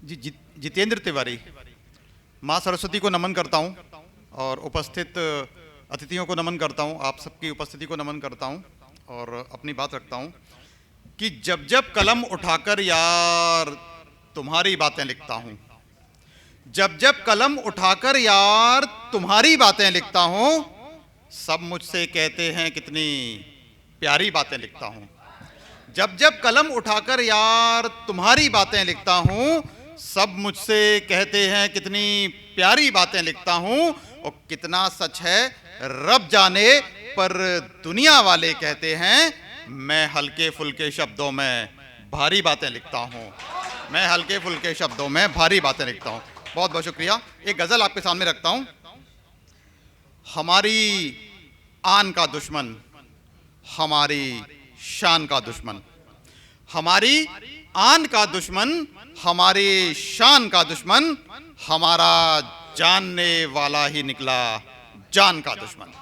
जितेंद्र तिवारी। माँ सरस्वती को नमन करता हूँ और उपस्थित अतिथियों को नमन करता हूँ, आप सबकी उपस्थिति को नमन करता हूँ और अपनी बात रखता हूँ कि जब जब कलम उठाकर यार तुम्हारी बातें लिखता हूँ, जब जब कलम उठाकर यार तुम्हारी बातें लिखता हूँ, सब मुझसे कहते हैं कितनी प्यारी बातें लिखता हूँ। जब जब कलम उठाकर यार तुम्हारी बातें लिखता हूँ, सब मुझसे कहते हैं कितनी प्यारी बातें लिखता हूँ। और कितना सच है रब जाने, पर दुनिया वाले कहते हैं मैं हल्के फुल्के शब्दों में भारी बातें लिखता हूँ, मैं हल्के फुल्के शब्दों में भारी बातें लिखता हूँ। बहुत बहुत शुक्रिया। एक गज़ल आपके सामने रखता हूँ। हमारी आन का दुश्मन, हमारी शान का दुश्मन, हमारी आन का दुश्मन, हमारी शान का दुश्मन, हमारा जानने वाला ही निकला जान का दुश्मन।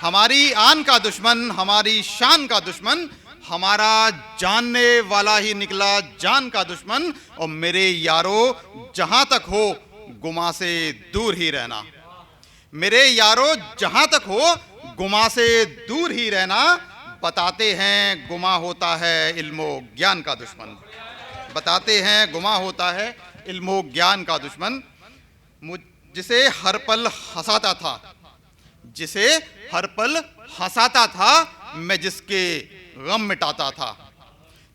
हमारी आन का दुश्मन, हमारी शान का दुश्मन, हमारा जानने वाला ही निकला जान का दुश्मन। और मेरे यारो जहां तक हो गुमा से दूर ही रहना, मेरे यारो जहां तक हो गुमा से दूर ही रहना। बताते हैं गुमा होता है इल्मो ज्ञान का दुश्मन, बताते हैं गुमा होता है इल्मो ज्ञान का दुश्मन। जिसे हर पल हंसाता था, जिसे हर पल हंसाता था, मैं जिसके गम मिटाता था,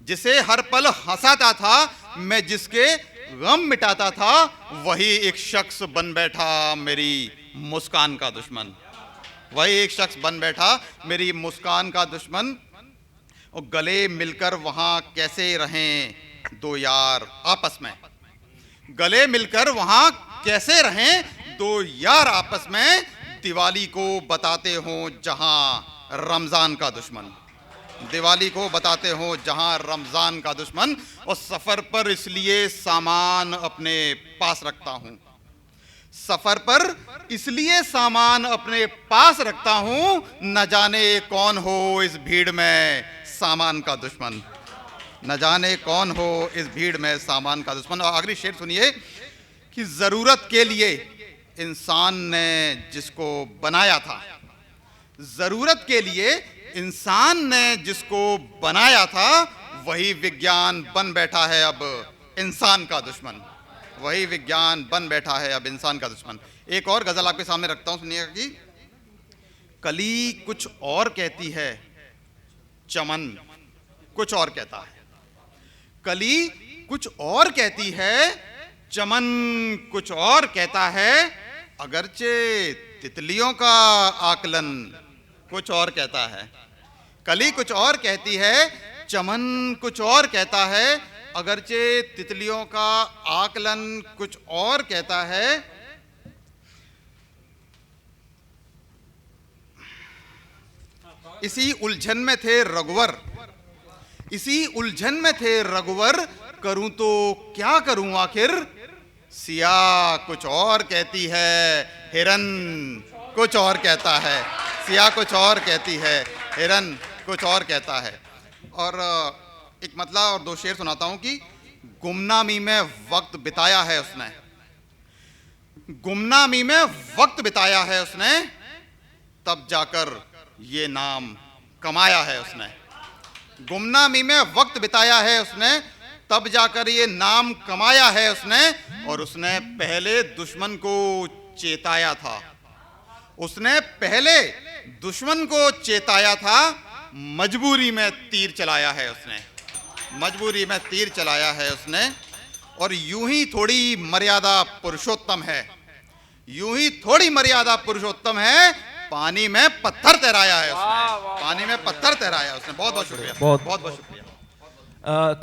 जिसे हर पल हंसाता था, मैं जिसके गम मिटाता था, वही एक शख्स बन बैठा मेरी मुस्कान का दुश्मन, वही एक शख्स बन बैठा मेरी मुस्कान का दुश्मन। और गले मिलकर वहां कैसे रहें दो यार आपस में, गले मिलकर वहां कैसे रहें दो यार आपस में। दिवाली को बताते हो जहां रमजान का दुश्मन, दिवाली को बताते हो जहां रमजान का दुश्मन। और सफर पर इसलिए सामान अपने पास रखता हूं, सफर पर इसलिए सामान अपने पास रखता हूं, न जाने कौन हो इस भीड़ में सामान का दुश्मन, न जाने कौन हो इस भीड़ में सामान का दुश्मन। और आखिरी शेर सुनिए कि जरूरत के लिए इंसान ने जिसको बनाया था, जरूरत के लिए इंसान ने जिसको बनाया था, वही विज्ञान बन बैठा है अब इंसान का दुश्मन, वही विज्ञान बन बैठा है अब इंसान का दुश्मन। एक और गजल आपके सामने रखता हूं, सुनिएगा कि कली कुछ और कहती है, चमन कुछ और कहता है। कली कुछ और कहती है, चमन कुछ और कहता है। अगरचे तितलियों का आकलन कुछ और कहता है। कली कुछ और कहती है, चमन कुछ और कहता है, अगरचे तितलियों का आकलन कुछ और कहता है। इसी उलझन में थे रघुवर, इसी उलझन में थे रघुवर, करूं तो क्या करूं आखिर। सिया कुछ और कहती है, हिरन कुछ और कहता है, सिया कुछ और कहती है, हिरन कुछ और कहता है। और एक मतला और दो शेर सुनाता हूं कि गुमनामी में वक्त बिताया है उसने, गुमनामी में वक्त बिताया है उसने, तब जाकर ये नाम कमाया है उसने। गुमनामी में वक्त बिताया है उसने, तब जाकर ये नाम कमाया है उसने। और उसने पहले दुश्मन को चेताया था, उसने पहले दुश्मन को चेताया था, मजबूरी में तीर चलाया है उसने, मजबूरी में तीर चलाया है उसने। और यूं ही थोड़ी मर्यादा पुरुषोत्तम है, यूं ही थोड़ी मर्यादा पुरुषोत्तम है, पानी में पत्थर तैराया है उसने, पानी में पत्थर तैराया उसने। बहुत बहुत शुक्रिया, बहुत बहुत शुक्रिया।